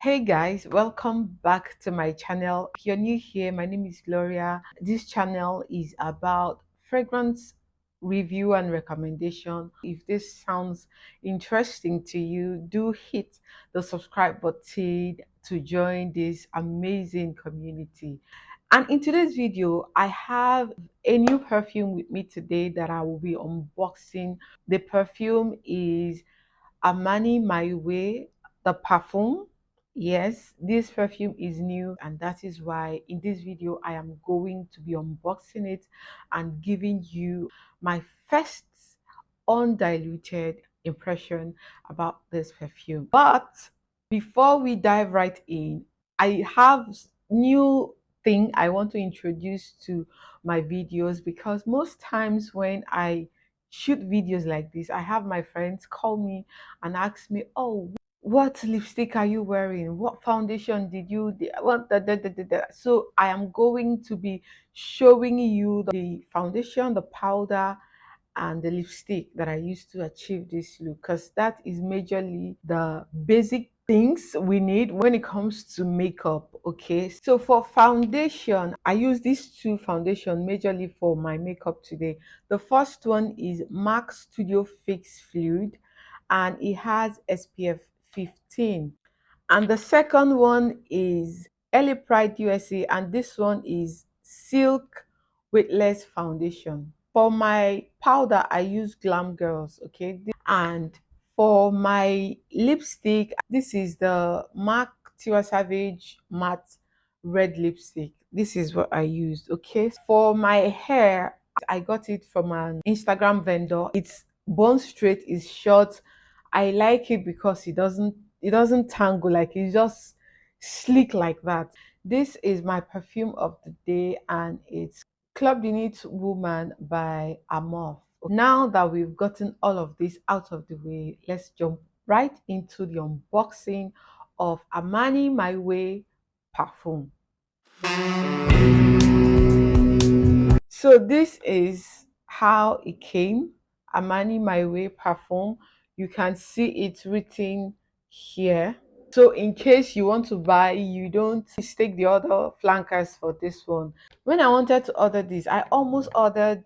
Hey guys, welcome back to my channel. If you're new here, my name is Gloria. This channel is about fragrance review and recommendation. If this sounds interesting to you, do hit the subscribe button to join this amazing community. And in today's video, I have a new perfume with me today that I will be unboxing. The perfume is Armani My Way, the perfume. Yes, this perfume is new, and that is why in this video I am going to be unboxing it and giving you my first undiluted impression about this perfume. But before we dive right in, I have new thing I want to introduce to my videos, because most times when I shoot videos like this, I have my friends call me and ask me, "Oh, what lipstick are you wearing? What foundation did you? What da?" So I am going to be showing you the foundation, the powder, and the lipstick that I used to achieve this look, because that is majorly the basic things we need when it comes to makeup. Okay, so for foundation, I use these two foundation majorly for my makeup today. The first one is MAC Studio Fix Fluid, and it has SPF 15. And the second one is Ellie Pride USA, and this one is Silk Weightless Foundation. For my powder, I use Glam Girls, okay? And for my lipstick, this is the MAC Tiwa Savage Matte Red Lipstick. This is what I used, okay? For my hair, I got it from an Instagram vendor. It's bone straight, it's short. I like it because it doesn't tangle, like it's just sleek like that. This is my perfume of the day, and it's Club Unit Woman by Amor. Now that we've gotten all of this out of the way, let's jump right into the unboxing of Armani My Way Parfum. So this is how it came. Armani My Way Parfum. You can see it written here. So in case you want to buy, you don't mistake the other flankers for this one. When I wanted to order this, I almost ordered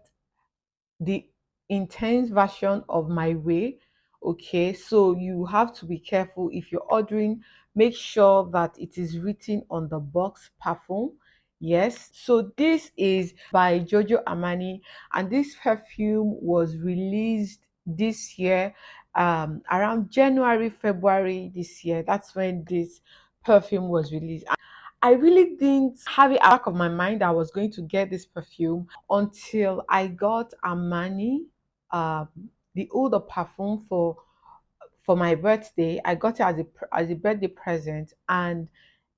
the intense version of My Way. Okay, so you have to be careful if you're ordering. Make sure that it is written on the box perfume. Yes, so this is by Giorgio Armani, and this perfume was released this year, around January, February this year. That's when this perfume was released. I really didn't have it out of my mind that I was going to get this perfume until I got Armani, um, the eau de parfum for my birthday. I got it as a birthday present, and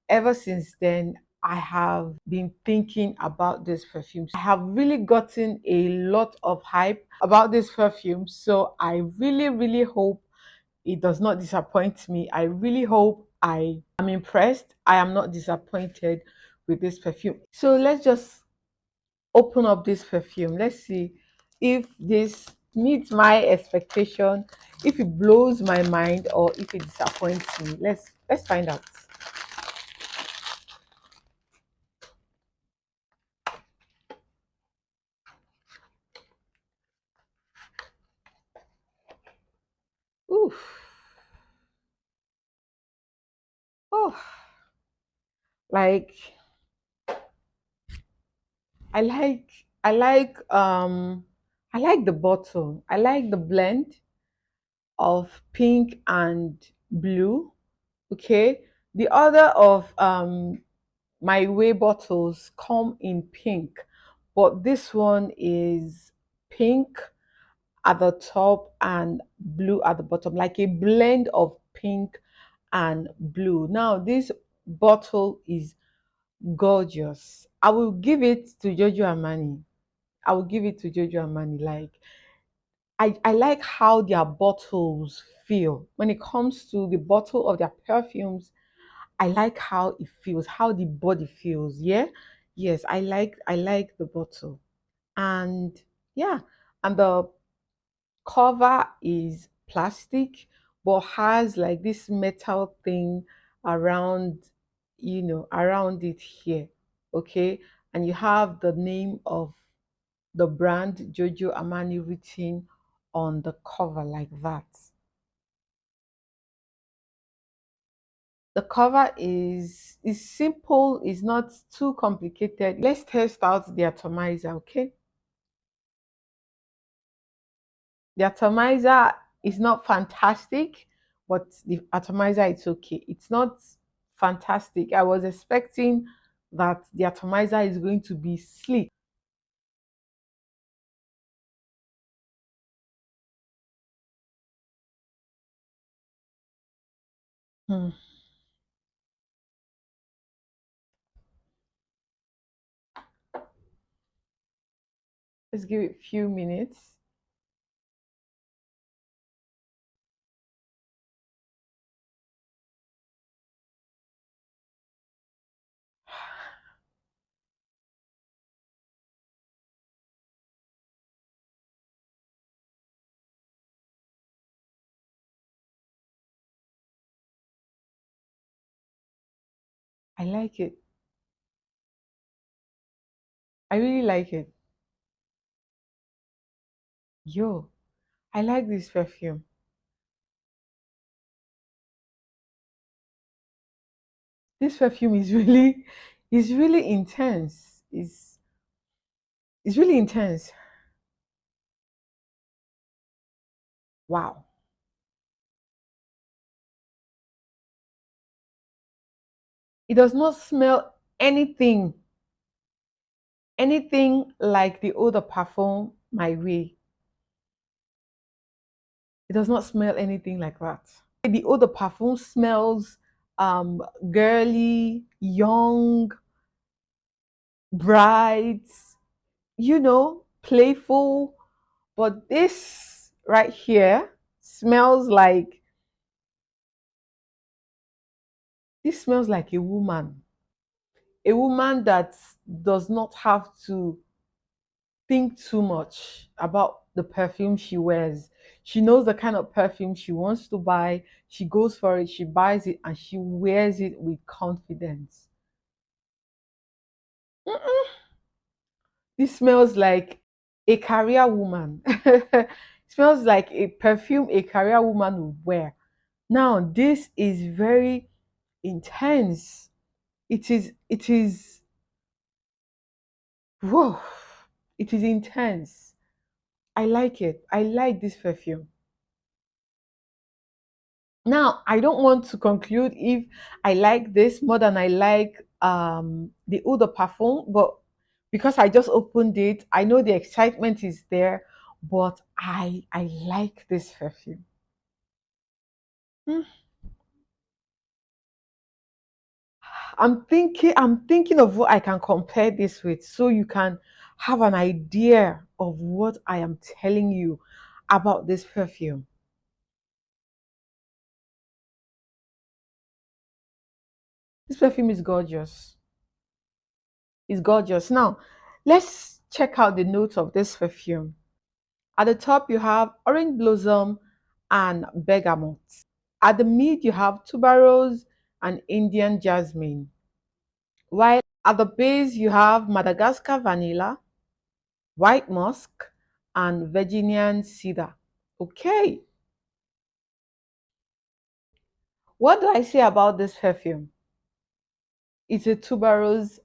ever since then, I have been thinking about this perfume. I have really gotten a lot of hype about this perfume, so I really, really hope it does not disappoint me. I really hope I am impressed. I am not disappointed with this perfume. So let's just open up this perfume. Let's see if this meets my expectation, if it blows my mind, or if it disappoints me. Let's find out. Oof. Oh, like I like I like um I like the bottle. I like the blend of pink and blue. Okay, the other of my way bottles come in pink, but this one is pink at the top and blue at the bottom, like a blend of pink and blue. Now this bottle is gorgeous. I will give it to Giorgio Armani. I will give it to Giorgio Armani. Like I like how their bottles feel. When it comes to the bottle of their perfumes, I like how it feels, how the body feels. Yeah. Yes, I like the bottle. And yeah, and the cover is plastic but has like this metal thing around, around it here. Okay. And you have the name of the brand Giorgio Armani written on the cover like that. The cover is simple, is not too complicated. Let's test out the atomizer, okay? The atomizer is not fantastic, but the atomizer is okay. It's not fantastic. I was expecting that the atomizer is going to be sleek. Hmm. Let's give it a few minutes. I like it. I really like it. Yo, I like this perfume. This perfume is really is really intense. It's really intense. Wow. It does not smell anything like the eau de parfum My Way. It does not smell anything like that. The eau de parfum smells girly, young, bright, playful. But this right here smells like this smells like a woman that does not have to think too much about the perfume she wears. She knows the kind of perfume she wants to buy. She goes for it, she buys it, and she wears it with confidence. Mm-mm. This smells like a career woman. It smells like a perfume a career woman would wear. Now, this is very intense. It is, whoa, it is intense. I like it. I like this perfume. Now, I don't want to conclude if I like this more than I like the eau de parfum, but because I just opened it, I know the excitement is there, but I like this perfume. Hmm. I'm thinking of what I can compare this with so you can have an idea of what I am telling you about this perfume. This perfume is gorgeous. It's gorgeous. Now, let's check out the notes of this perfume. At the top, you have orange blossom and bergamot. At the mid, you have tuberose and Indian jasmine. While at the base, you have Madagascar vanilla, white musk, and Virginian cedar. Okay, what do I say about this perfume? It's a tuberose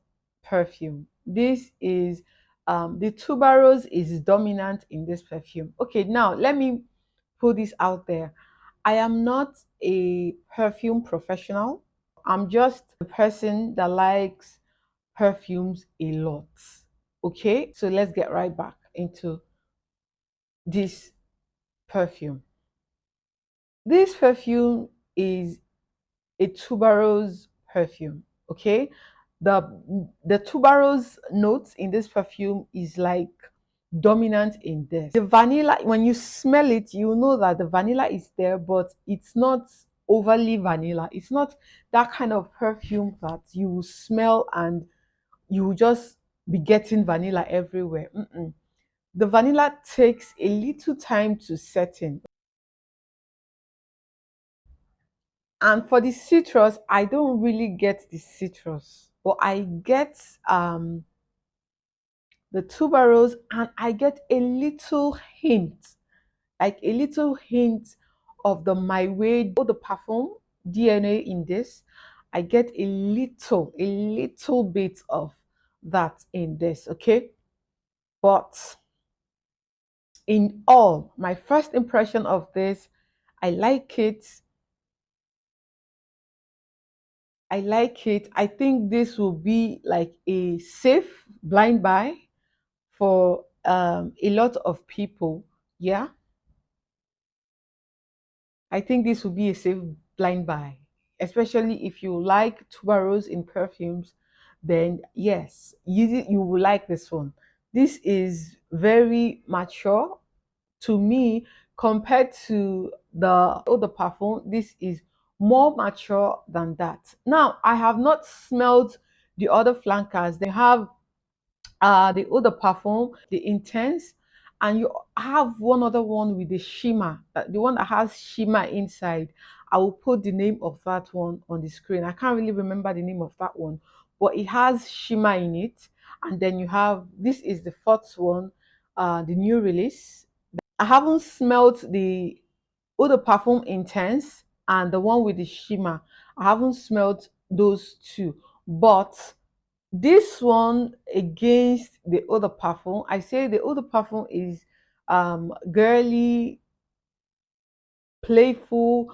perfume. This is the tuberose is dominant in this perfume. Okay, now let me put this out there. I am not a perfume professional. I'm just a person that likes perfumes a lot. Okay, so let's get right back into this perfume. This perfume is a tuberose perfume. Okay, the tuberose notes in this perfume is like dominant in this. The vanilla, when you smell it, you know that the vanilla is there, but it's not overly vanilla. It's not that kind of perfume that you will smell and you will just be getting vanilla everywhere. Mm-mm. The vanilla takes a little time to set in. And for the citrus, I don't really get the citrus, but I get the tuberose, and I get a little hint, like a little hint of the My Way, the perfume DNA in this. I get a little bit of that in this, okay? But in all, my first impression of this, I like it. I like it. I think this will be like a safe blind buy for a lot of people. Yeah, I think this will be a safe blind buy, especially if you like tuberose in perfumes. Then yes, you will like this one. This is very mature to me compared to the other parfum. This is more mature than that. Now I have not smelled the other flankers. They have the eau de parfum, the intense, and you have one other one with the shimmer, the one that has shimmer inside. I will put the name of that one on the screen. I can't really remember the name of that one, but it has shimmer in it. And then you have, this is the fourth one, the new release. I haven't smelled the eau de parfum intense and the one with the shimmer. I haven't smelled those two, but this one against the eau de parfum, I say the eau de parfum is girly, playful.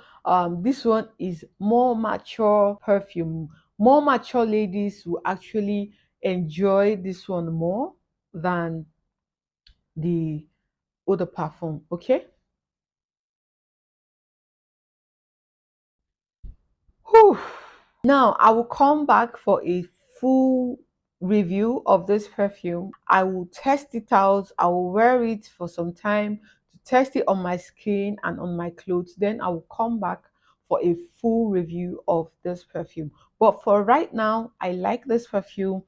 This one is more mature perfume. More mature ladies will actually enjoy this one more than the eau de parfum. Okay. Whew. Now I will come back for a full review of this perfume. I will test it out. I will wear it for some time to test it on my skin and on my clothes. Then I will come back for a full review of this perfume. But for right now, I like this perfume.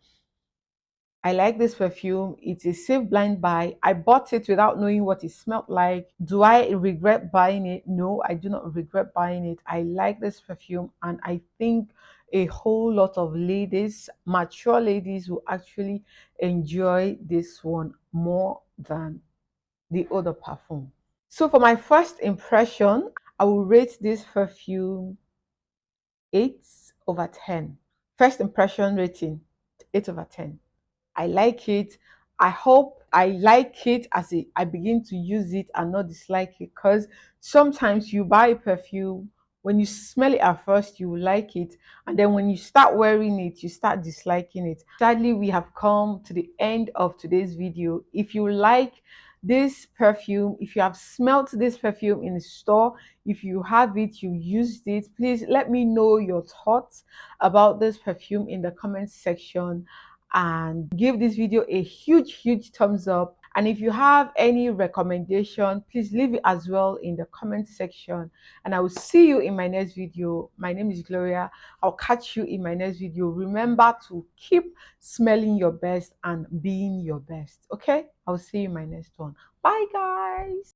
I like this perfume. It's a safe blind buy. I bought it without knowing what it smelled like. Do I regret buying it? No, I do not regret buying it. I like this perfume, and I think a whole lot of ladies, mature ladies, will actually enjoy this one more than the other perfume. So for my first impression, I will rate this perfume 8 over 10. First impression rating 8 over 10. I like it. I hope I like it as I begin to use it and not dislike it, because sometimes you buy a perfume, when you smell it at first, you will like it, and then when you start wearing it, you start disliking it. Sadly, we have come to the end of today's video. If you like this perfume, if you have smelt this perfume in the store, if you have it, you used it, please let me know your thoughts about this perfume in the comment section, and give this video a huge thumbs up. And if you have any recommendation, please leave it as well in the comment section, and I will see you in my next video. My name is Gloria. I'll catch you in my next video. Remember to keep smelling your best and being your best. Okay, I'll see you in my next one. Bye guys.